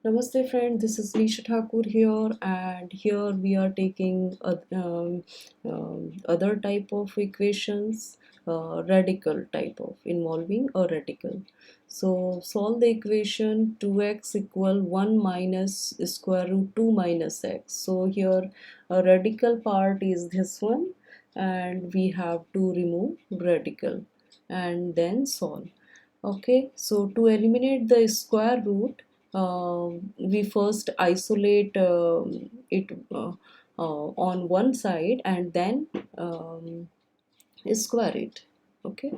Namaste friend, this is Nisha Thakur here, and here we are taking other type of equations, radical type of involving a radical. So solve the equation 2x equal 1 minus square root 2 minus x. So here a radical part is this one, and we have to remove radical and then solve. Okay, so to eliminate the square root, we first isolate it on one side and then square it. Okay,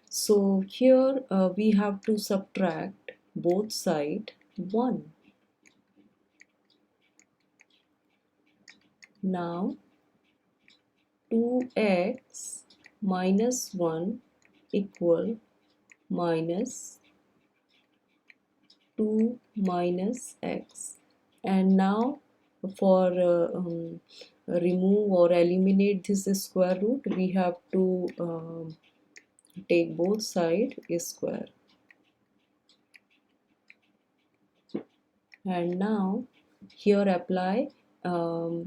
so here we have to subtract both side 1. Now 2x minus 1 equal minus 2 minus x, and now for remove or eliminate this square root, we have to take both side square, and now here apply a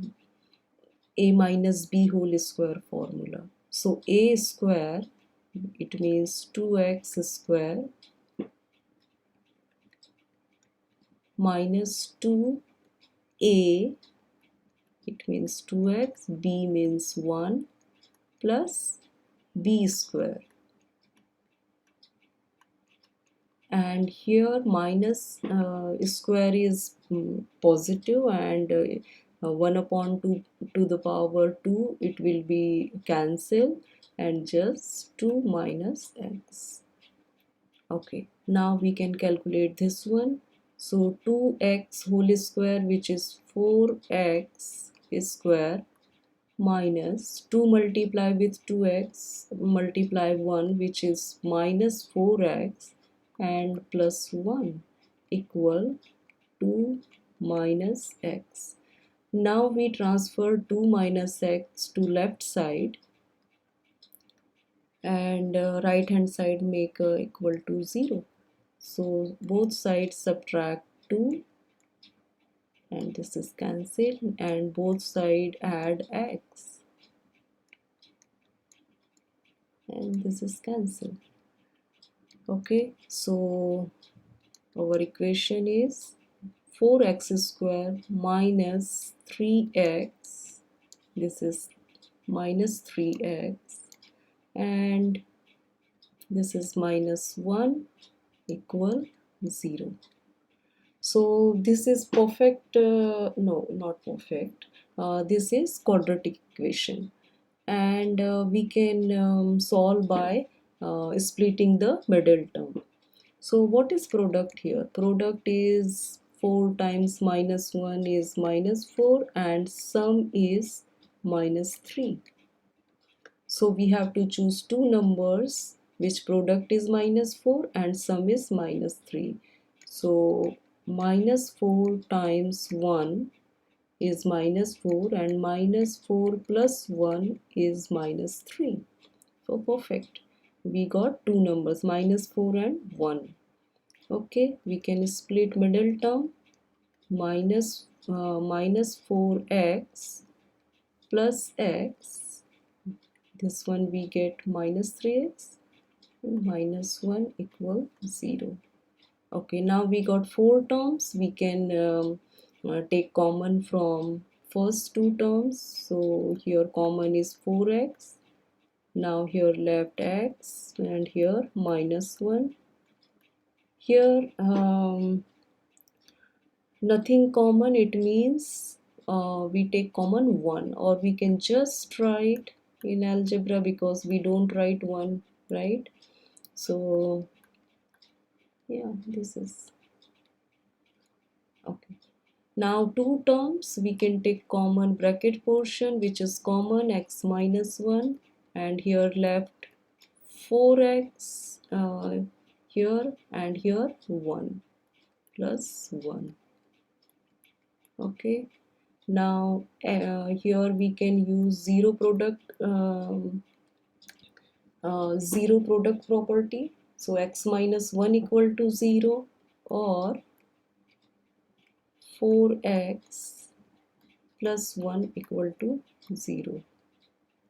minus b whole square formula. So a square, it means 2x square minus 2a, it means 2x, b means 1, plus b square, and here minus square is positive, and 1 upon 2 to the power 2, it will be cancelled, and just 2 minus x. Okay, now we can calculate this one. So 2x whole square, which is 4x square, minus 2 multiply with 2x multiply 1, which is minus 4x, and plus 1 equal 2 minus x. Now we transfer 2 minus x to left side, and right hand side make equal to 0. So both sides subtract 2, and this is cancelled, and both sides add x, and this is cancelled. Okay, so our equation is 4x square minus 3x, this is minus 3x, and this is minus 1 equal 0. So this is perfect, no, not perfect, this is quadratic equation, and we can solve by splitting the middle term. So what is product here? Product is 4 times minus 1 is minus 4, and sum is minus 3. So we have to choose two numbers which product is minus 4 and sum is minus 3. So minus 4 times 1 is minus 4, and minus 4 plus 1 is minus 3. So perfect. We got two numbers, minus 4 and 1. Okay, we can split middle term, minus 4x plus x. This one we get minus 3x, and minus 1 equal 0. Okay, now we got four terms. We can take common from first two terms. So here common is 4x. Now here left x, and here minus 1. Here nothing common, it means we take common 1, or we can just write in algebra because we don't write 1, right? So yeah, this is okay. Now two terms, we can take common bracket portion, which is common x minus 1, and here left 4x here, and here 1 plus 1. Okay, now here we can use zero product property. So x minus 1 equal to 0, or 4x plus 1 equal to 0.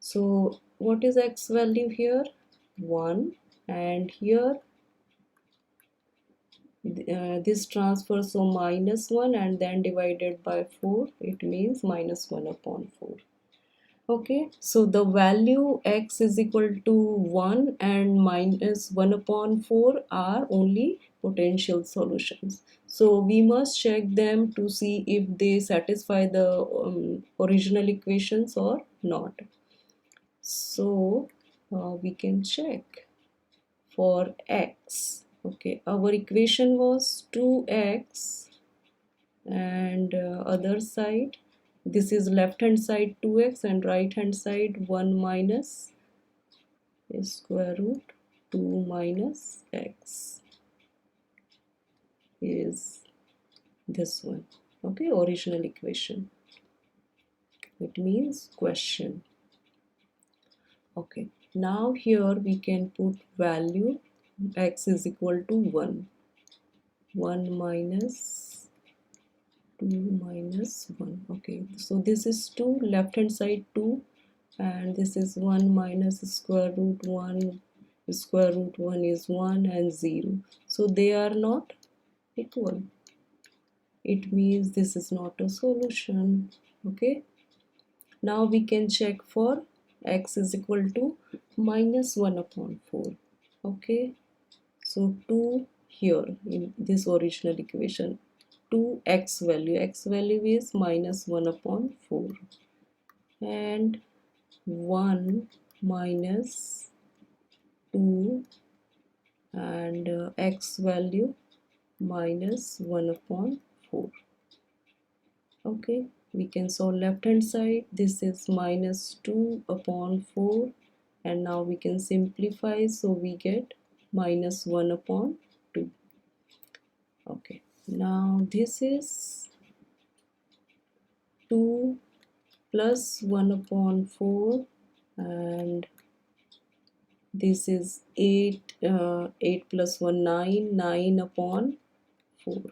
So what is x value here? 1, and here this transfers, so minus 1 and then divided by 4, it means minus 1 upon 4. Okay, so the value x is equal to 1 and minus 1 upon 4 are only potential solutions. So we must check them to see if they satisfy the original equations or not. So we can check for x. Okay, our equation was 2x, and other side, this is left hand side 2x and right hand side 1 minus square root 2 minus x is this one. Okay, original equation. It means question. Okay, now here we can put value x is equal to 1. 1 minus 2 minus 1. Okay, so this is 2, left hand side 2, and this is 1 minus square root 1. Square root 1 is 1 and 0. So they are not equal. It means this is not a solution. Okay, now we can check for x is equal to minus 1 upon 4. Okay, so 2 here in this original equation, 2 x value is minus 1 upon 4, and 1 minus 2 and x value minus 1 upon 4. Okay, we can solve left hand side. This is minus 2 upon 4, and now we can simplify, so we get minus 1 upon 2. Okay, now this is 2 plus 1 upon 4, and this is 8, 8 plus 1 9, 9 upon 4.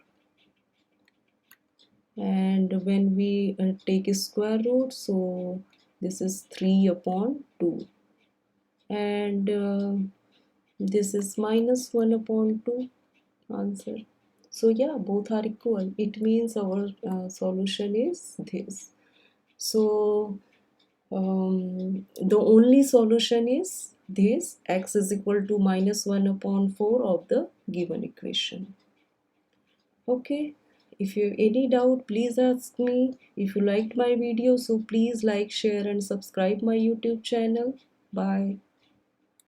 And when we take a square root, so this is 3 upon 2, and this is minus 1 upon 2 answer. So yeah, both are equal. It means our solution is this. So the only solution is this, x is equal to minus 1 upon 4 of the given equation. Okay, if you have any doubt, please ask me. If you liked my video, so please like, share and subscribe my YouTube channel. Bye.